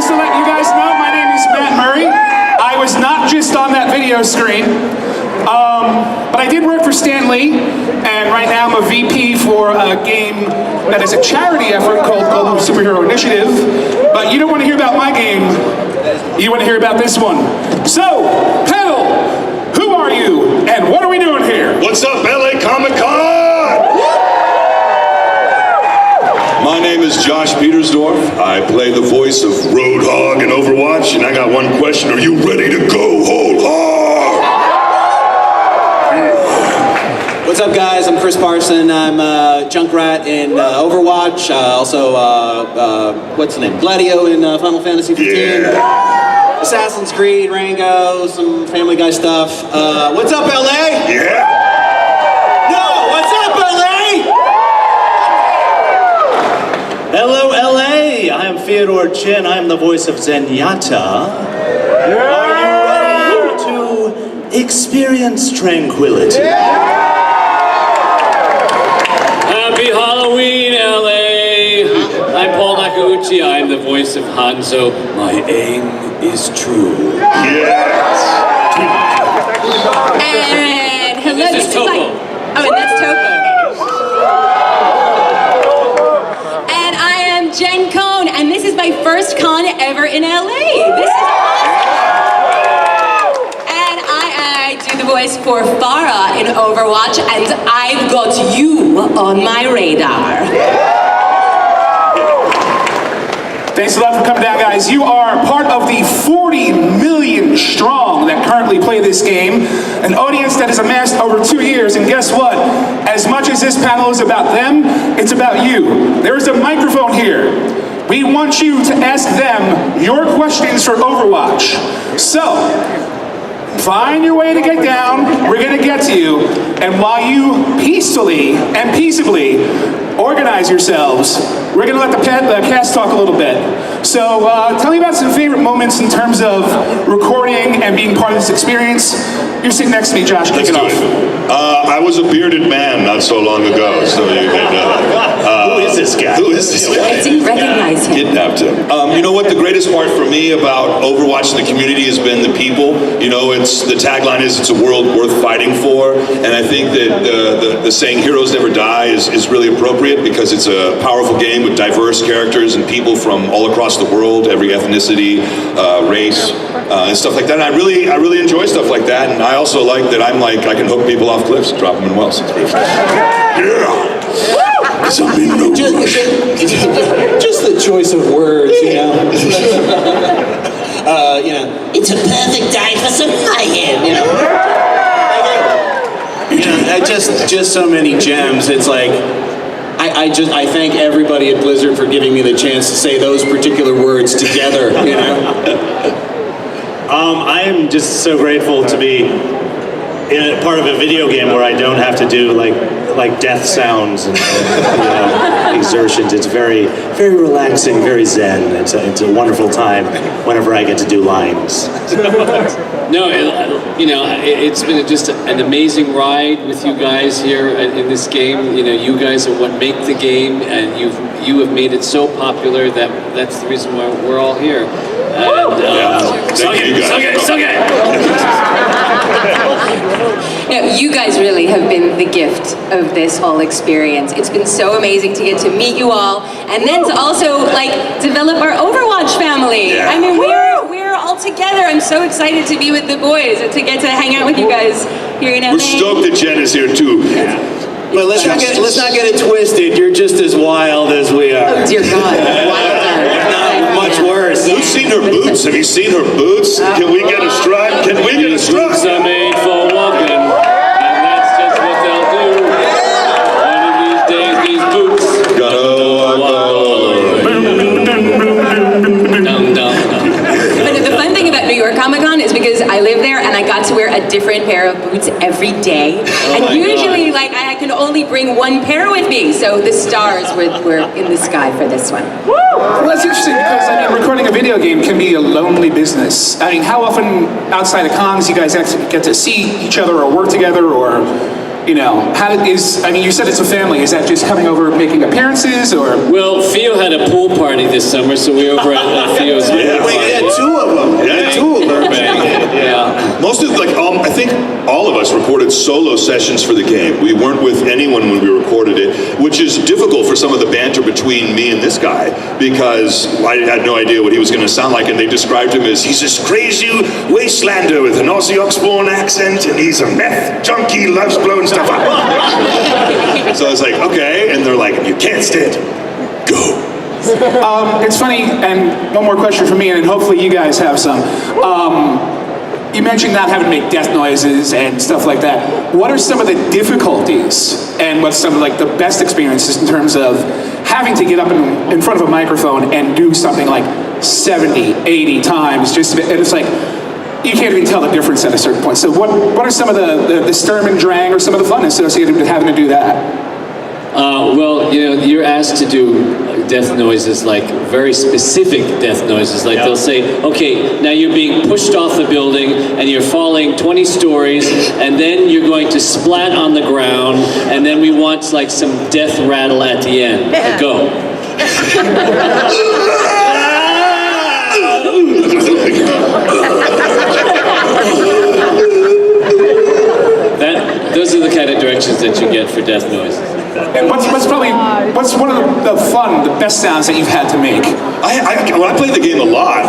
just to let you guys know, my name is Matt Murray. I was not just on that video screen, but I did work for Stan Lee, and right now I'm a VP for a game that is a charity effort called Global Superhero Initiative. But you don't want to hear about my game, you want to hear about this one. So, panel, who are you, and what are we doing here? What's up, LA Comic-Con? My name is Josh Petersdorf. I play the voice of Roadhog in Overwatch, and I got one question. Are you ready to go whole hog? What's up, guys? I'm Chris Parson. I'm Junkrat in Overwatch. Also, what's the name? Gladio in Final Fantasy 15. Yeah. Assassin's Creed, Rango, some Family Guy stuff. What's up, LA? Yeah. No, what's up, LA? Hello, LA! I am Fyodor Chin. I am the voice of Zenyatta. Are you ready to experience tranquility? Happy Halloween, LA! I'm Paul Nakauchi. I'm the voice of Hanzo. My aim is true. Yes. And hello, This is Topo. and that's Topo. And I am Jen Cohn, and this is my first con ever in LA. This is awesome. And I do the voice for Farah in Overwatch, and I've got you on my radar. Thanks a lot for coming down, guys. You are part of the 40 million strong that currently play this game, an audience that has amassed over 2 years, and guess what? As much as this panel is about them, it's about you. There is a microphone here. We want you to ask them your questions for Overwatch. So, find your way to get down, we're gonna get to you, and while you peacefully and peaceably organize yourselves, we're gonna let the cast talk a little bit. So tell me about some favorite moments in terms of recording and being part of this experience. You're sitting next to me, Josh, kick it off. I was a bearded man not so long ago, so you can... Who is this guy? Who is this guy? I didn't recognize him. Kidnapped him. You know what? The greatest part for me about Overwatch and the community has been the people. You know, the tagline is it's a world worth fighting for, and I think that the saying "heroes never die" is really appropriate because it's a powerful game with diverse characters and people from all across the world, every ethnicity, race, and stuff like that. And I really enjoy stuff like that, and I also like that I can hook people off cliffs and drop them in wells. Yeah. Just the choice of words, you know. It's a perfect day for some mayhem, you know. Just so many gems. It's like I thank everybody at Blizzard for giving me the chance to say those particular words together, you know. I am just so grateful to be in part of a video game where I don't have to do like death sounds and exertions. It's very, very relaxing, very zen. It's a wonderful time whenever I get to do lines. No, it's been just an amazing ride with you guys here in this game. You know, you guys are what make the game, and you have made it so popular that's the reason why we're all here. And suck it. You guys really have been the gift of this whole experience. It's been so amazing to get to meet you all, and then to also develop our Overwatch family. Yeah. I mean, we're all together. I'm so excited to be with the boys and to get to hang out with you guys here in LA. We're stoked that Jen is here too. Yeah. But let's not get it twisted. You're just as wild as we are. Oh dear God, wilder. Not much worse. Who's seen her boots? Have you seen her boots? Can we get a stride? Can we get a stride? Boots are made for walking, and that's just what they'll do. One of these days, these boots. But the fun thing about New York Comic Con is because I live there and I got to wear a different pair of boots every day. And usually, I can only bring one pair with me. So the stars were in the sky for this one. Well, that's interesting because, recording a video game can be a lonely business. How often outside of cons you guys actually get to see each other or work together or, You know, I mean, you said it's a family. Is that just coming over, making appearances, or? Well, Theo had a pool party this summer, so we were over at Theo's. Yeah. Wait, you had two of them. You had two of them. Yeah. Most of, like, I think all of us recorded solo sessions for the game. We weren't with anyone when we recorded it, which is difficult for some of the banter between me and this guy, because I had no idea what he was going to sound like, and they described him as, he's this crazy wastelander with an Aussie Oxbourne accent, and he's a meth junkie, loves blowing stuff up. So I was like, okay, and they're like, you can't stand him. Go. It's funny, and one more question for me, and hopefully you guys have some. You mentioned not having to make death noises and stuff like that. What are some of the difficulties, and what's some of like the best experiences in terms of having to get up in front of a microphone and do something like 70, 80 times, and it's like, you can't even tell the difference at a certain point. So what are some of the sturm and drang, or some of the fun associated with having to do that? Well, you know, you're asked to do death noises, like very specific death noises. Like they'll say, okay, now you're being pushed off the building and you're falling 20 stories, and then you're going to splat on the ground, and then we want like some death rattle at the end. Go. Those are the kind of directions that you get for death noises. And what's one of the best sounds that you've had to make? When I played the game a lot,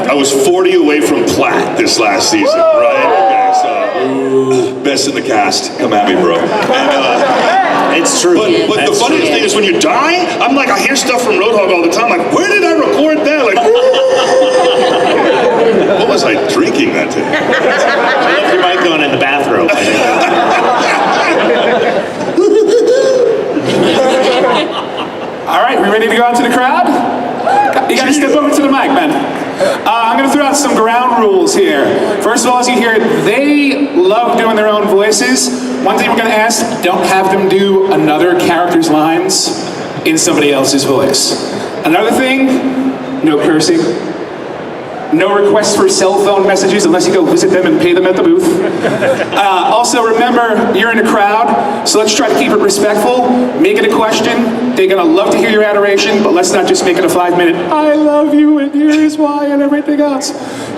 I was 40 away from plat this last season, right? Okay, so best in the cast, come at me, bro. And, It's true. But the funniest thing is when you die, I'm like, I hear stuff from Roadhog all the time. Like, where did I record that? Like, what was I drinking that day? I left your mic on in the bathroom. All right, we ready to go out to the crowd? You gotta step over to the mic, man. I'm gonna throw out some ground rules here. First of all, as you hear, they love doing their own voices. One thing we're gonna ask, don't have them do another character's lines in somebody else's voice. Another thing, no cursing. No requests for cell phone messages unless you go visit them and pay them at the booth. Also, remember, you're in a crowd, so let's try to keep it respectful. Make it a question. They're gonna love to hear your adoration, but let's not just make it a 5-minute, I love you, and here's why, and everything else.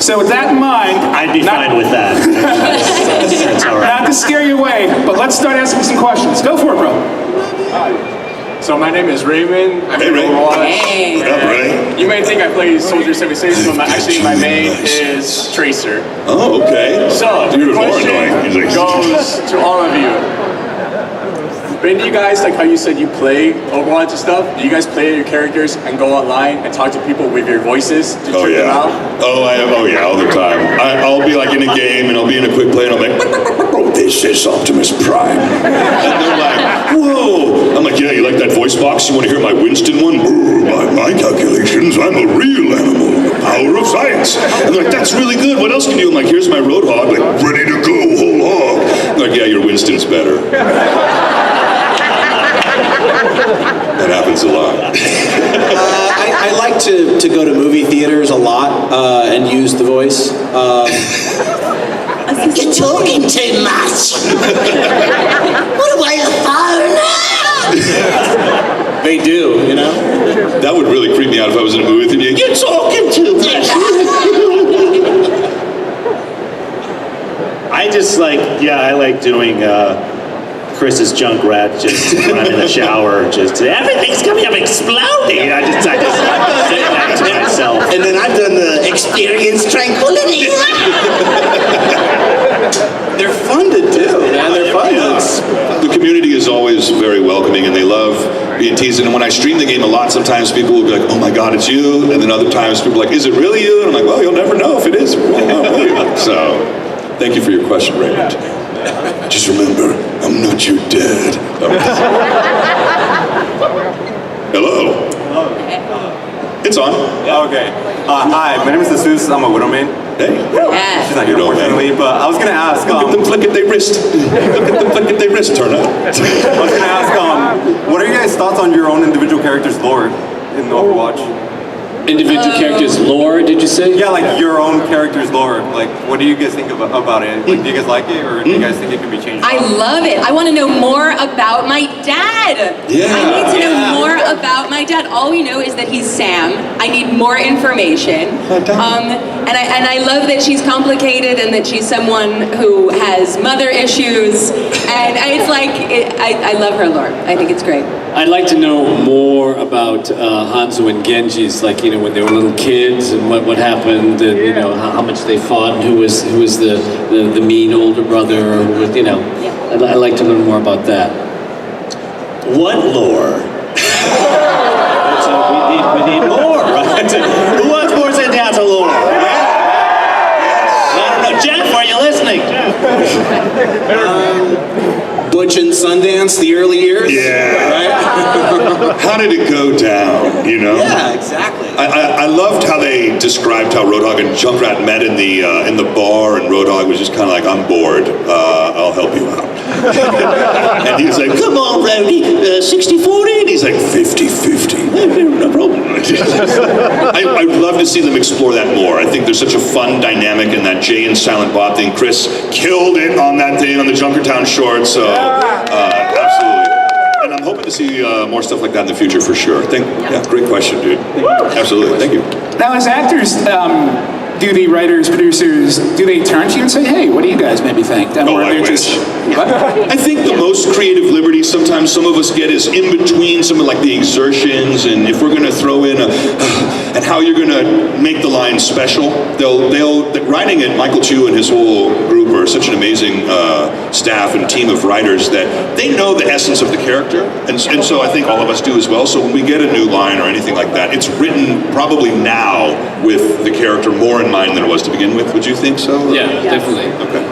So with that in mind... I'd be fine with that. That's all right. Not to scare you away, but let's start asking some questions. Go for it, bro. So my name is Raymond. I'm Hey, from Ray. Overwatch. Hey. What up, Ray? You may think I play Soldier 76, but actually my main is Tracer. Oh, okay. So You're the more question annoying. He's like, goes to all of you. When do you guys, like how you said you play Overwatch and stuff, do you guys play your characters and go online and talk to people with your voices to Oh trick them out? yeah. Oh yeah, all the time. I'll be like in a game and I'll be in a quick play and I'm like, oh, this is Optimus Prime. And they're like, whoa. I'm like, yeah, you like that voice box? You want to hear my Winston one? By my calculations, I'm a real animal. The power of science. And they're like, that's really good. What else can you do? I'm like, here's my Roadhog, like ready to go, whole hog. They're like, yeah, your Winston's better. That happens a lot. I like to go to movie theaters a lot and use the voice. You're talking too much. What a way to phone. They do, you know? That would really creep me out if I was in a movie with you. You're talking too much. I just like, I like doing Chris's Junkrat just when I'm in the shower, just everything's coming up exploding. I just say that to myself. And then I've done the experience tranquility. They're fun to do, man. They're fun. The community is always very welcoming and they love being teased. And when I stream the game a lot, sometimes people will be like, oh my God, it's you. And then other times people are like, is it really you? And I'm like, well, you'll never know if it is. So, thank you for your question, Raymond. Just remember, I'm not your dad. Hello. It's on. Okay. Hi, my name is Jesus. I'm a Widowman. Hey. Yeah. She's not here, unfortunately, but I was going to ask... Look at them flick at their wrist. Look at them flick at their wrist, turn up. I was going to ask, what are your guys' thoughts on your own individual character's lore in Overwatch? Individual characters' lore, did you say? Yeah, like your own character's lore. Like, what do you guys think about it? Like, do you guys like it, or do you guys think it can be changed? I love it. I want to know more about my dad. Yeah. I need to know more about my dad. All we know is that he's Sam. I need more information. And I love that she's complicated and that she's someone who has mother issues. And it's like, I love her lore. I think it's great. I'd like to know more about Hanzo and Genji's, like, you know, when they were little kids and what happened, and you know how much they fought, and who was the mean older brother, or you know. I'd like to learn more about that. What lore? we need more, right? Who wants more Zenyatta lore? I don't know. Jeff, are you listening? Butch and Sundance, the early years? Yeah. Right? How did it go down, you know? Yeah, exactly. I loved how they described how Roadhog and Junkrat met in the bar, and Roadhog was just kind of like, I'm bored, I'll help you out. And he was like, come on, Rowdy, 60-40? And he's like, 50-50. No problem. I'd love to see them explore that more. I think there's such a fun dynamic in that Jay and Silent Bob thing. Chris killed it on that thing on the Junkertown short, so absolutely. And I'm hoping to see more stuff like that in the future for sure. Yeah, great question, dude. Absolutely, thank you. Now, as actors, do the writers, producers, do they turn to you and say, hey, what do you guys maybe think? I wish. I think the most creative liberty sometimes some of us get is in between some of like the exertions, and if we're going to throw in and how you're going to make the line special, they'll writing it. Michael Chu and his whole group are such an amazing staff and team of writers that they know the essence of the character, and so I think all of us do as well. So when we get a new line or anything like that, it's written probably now with the character more in mind than it was to begin with. Would you think so? Yeah, definitely. Okay.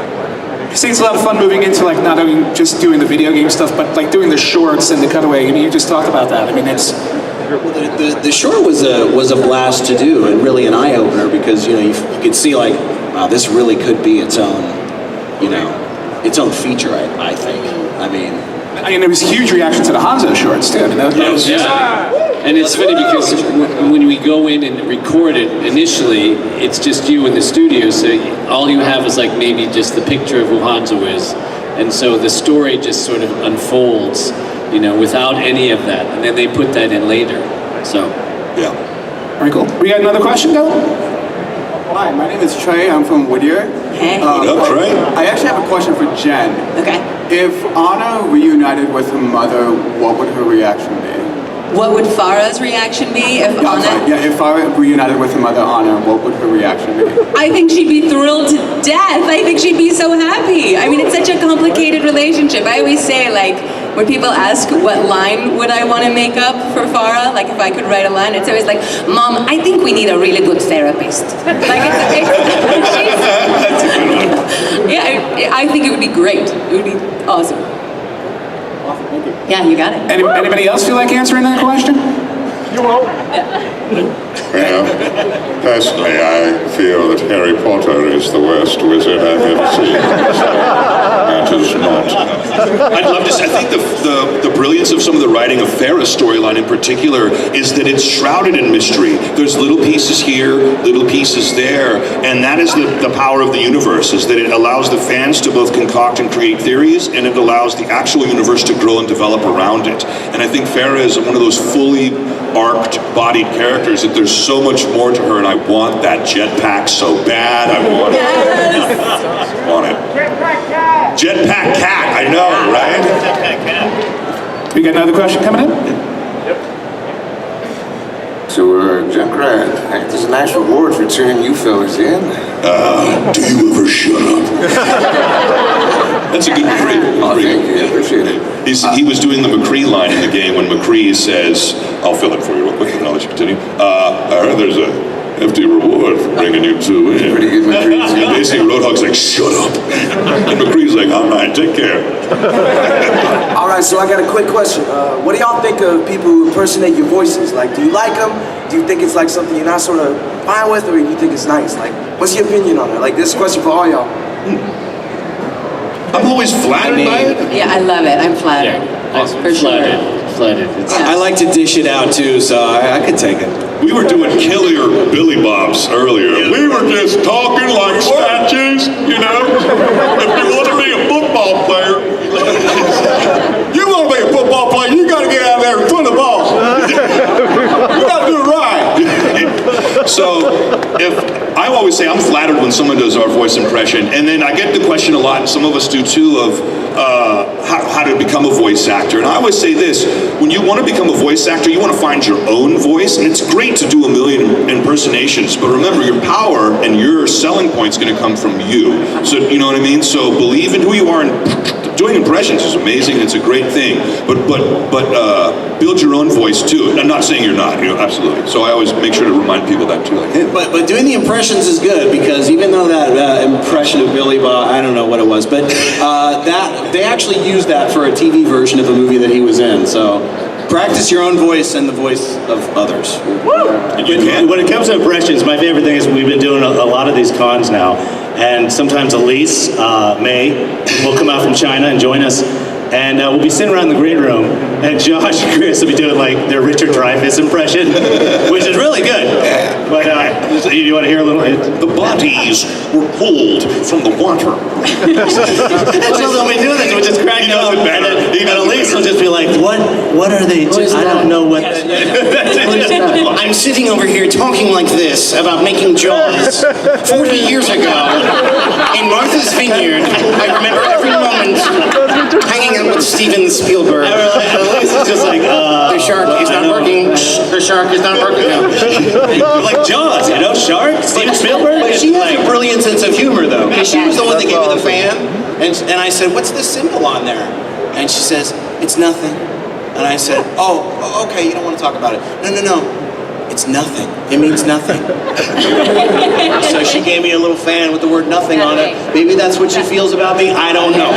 I think it's a lot of fun moving into like not only just doing the video game stuff, but like doing the shorts and the cutaway. I mean, you just talked about that. I mean, it's... The short was a blast to do, and really an eye opener, because you know you could see like, wow, this really could be its own, you know, its own feature. I think. I mean, there was huge reaction to the Hanzo shorts too. I mean, that was And it's funny because when we go in and record it initially, it's just you in the studio, so all you have is like maybe just the picture of who Hanzo is, and so the story just sort of unfolds, you know, without any of that, and then they put that in later. So, yeah, very cool. We got another question, Dylan? Hi, my name is Trey. I'm from Whittier. Hey. What up, Trey? I actually have a question for Jen. Okay. If Anna reunited with her mother, what would her reaction be? What would Farah's reaction be if Anna... Yeah, if Farah reunited with her mother, Anna, what would her reaction be? I think she'd be thrilled to death. I think she'd be so happy. I mean, it's such a complicated relationship. I always say, like, when people ask what line would I want to make up for Farah, like if I could write a line, it's always like, Mom, I think we need a really good therapist. Like, yeah, I think it would be great. It would be awesome. Awesome, thank you. Yeah, you got it. Anybody else feel like answering that question? Well, personally, I feel that Harry Potter is the worst wizard I've ever seen. That is not. I'd love to say, I think the brilliance of some of the writing of Farah's storyline in particular is that it's shrouded in mystery. There's little pieces here, little pieces there, and that is the power of the universe, is that it allows the fans to both concoct and create theories, and it allows the actual universe to grow and develop around it. And I think Farah is one of those fully arced, bodied characters that there's so much more to her, and I want that jetpack so bad. I want it. I want it. Jetpack cat, I know, right? We got another question coming in? So, Junkrat, there's a nice reward for turning you fellas in. Do you ever shut up? That's a good great. Thank you, I appreciate it. He was doing the McCree line in the game when McCree says, I'll fill it for you real quick and I'll let you continue. I heard there's a hefty reward for bringing you two in. Pretty good, McCree. And basically Roadhog's like, shut up. And McCree's like, all right, take care. All right, so I got a quick question. What do y'all think of people who impersonate your voices? Like, do you like them? Do you think it's like something you're not sort of fine with, or you think it's nice? Like, what's your opinion on it? Like, this question for all y'all. I'm always flattered by it. Yeah, I love it. I'm flattered. Yeah, for sure. full-blooded. I like to dish it out too, so I could take it. We were doing Killer Billy Bobs earlier. We were just talking like statues, you know? If you want to be a football player, You want to be a football player, you got to get out there and throw the ball. You got to do it right. So, I always say I'm flattered when someone does our voice impression, and then I get the question a lot, and some of us do too, of how to become a voice actor. And I always say this, when you want to become a voice actor, you want to find your own voice, and it's great to do a million impersonations, but remember, your power and your selling point's going to come from you. So, you know what I mean? So believe in who you are, and doing impressions is amazing, and it's a great thing, but build your own voice too. I'm not saying you're not, you know, absolutely. So I always make sure to remind people that too, like, hey. But doing the impressions is good, because even though that impression of Billy Bob, I don't know what it was, but that they actually used that for a TV version of a movie that he was in. So practice your own voice and the voice of others. When it comes to impressions, my favorite thing is we've been doing a lot of these cons now, and sometimes Elise, May, will come out from China and join us, and we'll be sitting around the green room, and Josh and Chris will be doing like their Richard Dreyfuss impression, which is really good. But you want to hear a little? The bodies were pulled from the water. So they'll be doing this, which is cracking up. And Elise will just be like, what are they doing? I don't know what I'm sitting over here talking like this about making Jaws 40 years ago in Martha's Vineyard. I remember every moment hanging out with Steven Spielberg. Elise is just like, the shark is not working. The shark is not working. like Jaws, you know, shark, Steven Spielberg. But she has a brilliant sense of humor, though, because she was the one that gave me the fan, and I said, "What's this symbol on there?" And she says, "It's nothing." And I said, "Oh, okay, you don't want to talk about it." No. It's nothing. It means nothing. So she gave me a little fan with the word nothing on it. Maybe that's what she feels about me. I don't know.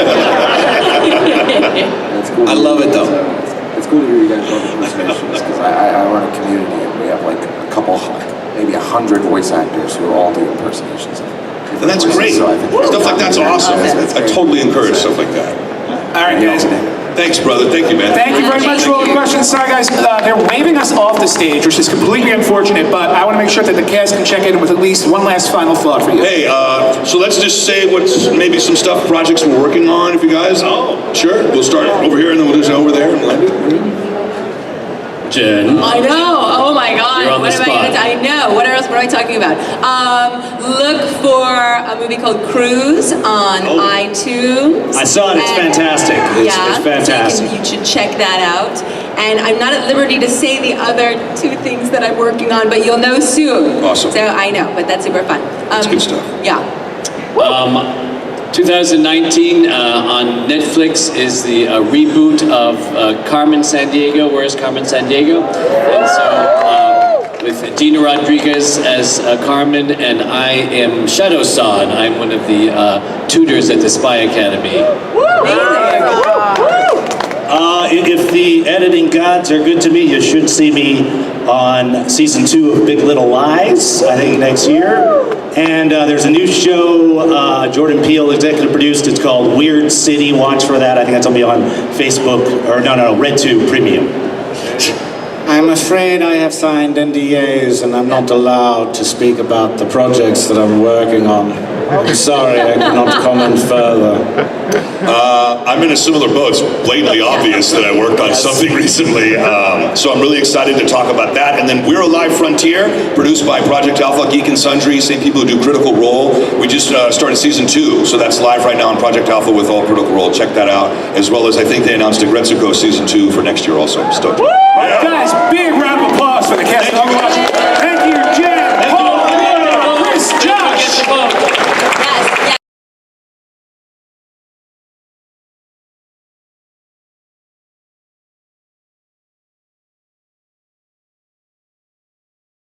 I love it, though. It's cool to hear you guys love impersonations, because I run a community and we have like a couple, maybe 100 voice actors who all do impersonations. And that's great. So I think stuff like that's awesome. I totally encourage stuff like that. All right, guys. Thanks, brother. Thank you, man. Thank you very much for all the questions. Sorry, guys. They're waving us off the stage, which is completely unfortunate, but I want to make sure that the cast can check in with at least one last final thought for you. Hey, so let's just say what's maybe some stuff, projects we're working on, if you guys. Oh, sure. We'll start over here, and then we'll do over there. Jen. I know. Oh my God. You're on the spot. I know. What else? What am I talking about? Look for a movie called Cruise on iTunes. I saw it. It's fantastic. It's fantastic. So you should check that out. And I'm not at liberty to say the other two things that I'm working on, but you'll know soon. Awesome. So I know, but that's super fun. That's good stuff. Yeah. 2019 on Netflix is the reboot of Carmen Sandiego. Where's Carmen Sandiego? And so with Gina Rodriguez as Carmen, and I am Shadow Saw, and I'm one of the tutors at the Spy Academy. If the editing gods are good to me, you should see me on season 2 of Big Little Lies, I think next year. And there's a new show Jordan Peele executive produced. It's called Weird City. Watch for that. I think that's going to be on Facebook, or no, RedTube Premium. I'm afraid I have signed NDAs and I'm not allowed to speak about the projects that I'm working on. I'm sorry, I cannot comment further. I'm in a similar boat. It's blatantly obvious that I worked on something recently. So I'm really excited to talk about that. And then We're a Live Frontier, produced by Project Alpha, Geek and Sundry, same people who do Critical Role. We just started season 2, so that's live right now on Project Alpha with all Critical Role. Check that out. As well as I think they announced Agretsuko season 2 for next year also. Stoked. Guys, big round of applause for the cast of Overwatch.